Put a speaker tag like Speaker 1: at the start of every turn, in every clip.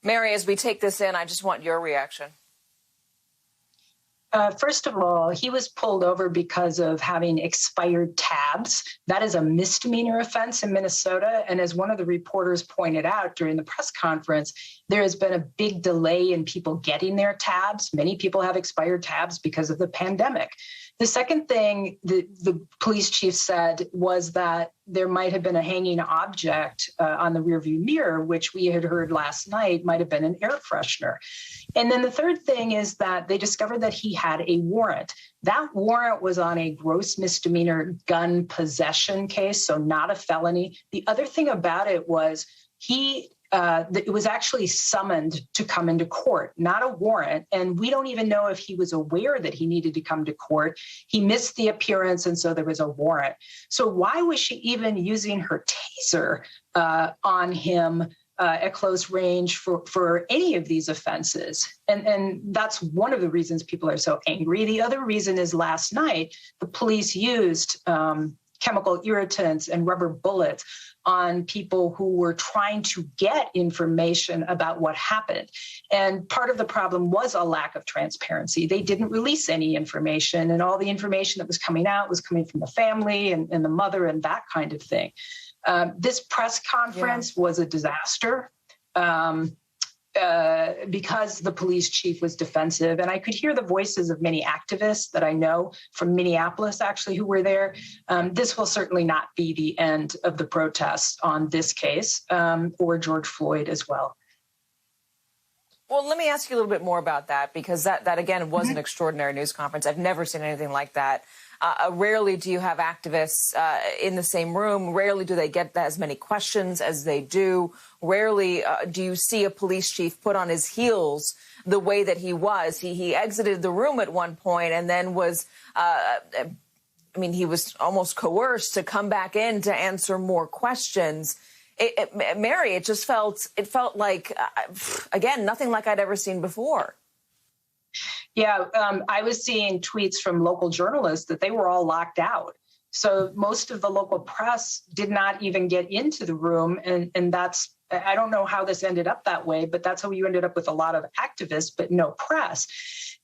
Speaker 1: Mary, as we take this in, I just want your reaction.
Speaker 2: First of all, he was pulled over because of having expired tabs. That is a misdemeanor offense in Minnesota. And as one of the reporters pointed out during the press conference, there has been a big delay in people getting their tabs. Many people have expired tabs because of the pandemic. The second thing the police chief said was that there might have been a hanging object on the rearview mirror, which we had heard last night might have been an air freshener. And then the third thing is that they discovered that he had a warrant. That warrant was on a gross misdemeanor gun possession case, so not a felony. The other thing about it was it was actually summoned to come into court, not a warrant. And we don't even know if he was aware that he needed to come to court. He missed the appearance, and so there was a warrant. So why was she even using her taser on him at close range for any of these offenses? And that's one of the reasons people are so angry. The other reason is last night, the police used chemical irritants and rubber bullets on people who were trying to get information about what happened. And part of the problem was a lack of transparency. They didn't release any information, and all the information that was coming out was coming from the family and the mother and that kind of thing. This press conference was a disaster because the police chief was defensive. And I could hear the voices of many activists that I know from Minneapolis, actually, who were there. This will certainly not be the end of the protests on this case or George Floyd as well.
Speaker 1: Well, let me ask you a little bit more about that, because that again, was an extraordinary news conference. I've never seen anything like that. Rarely do you have activists in the same room. Rarely do they get as many questions as they do. Rarely do you see a police chief put on his heels the way that he was. He exited the room at one point and then was, he was almost coerced to come back in to answer more questions. Mary, it felt like, again, nothing like I'd ever seen before.
Speaker 2: Yeah, I was seeing tweets from local journalists that they were all locked out. So most of the local press did not even get into the room. And that's, I don't know how this ended up that way, but that's how you ended up with a lot of activists, but no press.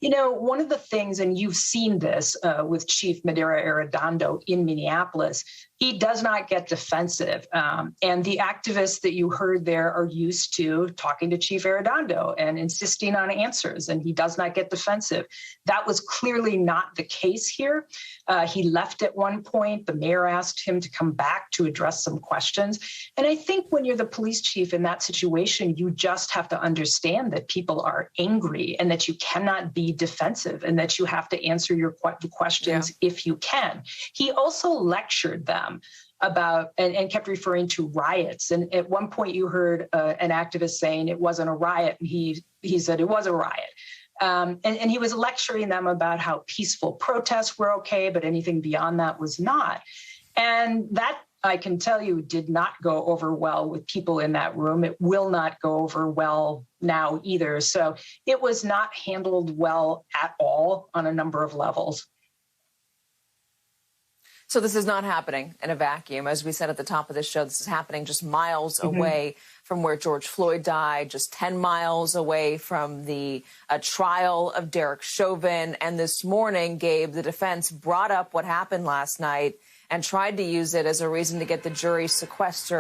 Speaker 2: You know, one of the things, and you've seen this with Chief Madera Arredondo in Minneapolis, he does not get defensive. And the activists that you heard there are used to talking to Chief Arredondo and insisting on answers, and he does not get defensive. That was clearly not the case here. He left at one point. The mayor asked him to come back to address some questions. And I think when you're the police chief in that situation, you just have to understand that people are angry and that you cannot be defensive and that you have to answer your questions if you can. He also lectured them about and kept referring to riots. And at one point you heard an activist saying it wasn't a riot. And he said it was a riot. And he was lecturing them about how peaceful protests were okay, but anything beyond that was not. And that, I can tell you, did not go over well with people in that room. It will not go over well now either. So it was not handled well at all on a number of levels.
Speaker 1: So this is not happening in a vacuum. As we said at the top of this show, this is happening just miles away from where George Floyd died, just 10 miles away from the trial of Derek Chauvin. And this morning, Gabe, the defense brought up what happened last night and tried to use it as a reason to get the jury sequestered.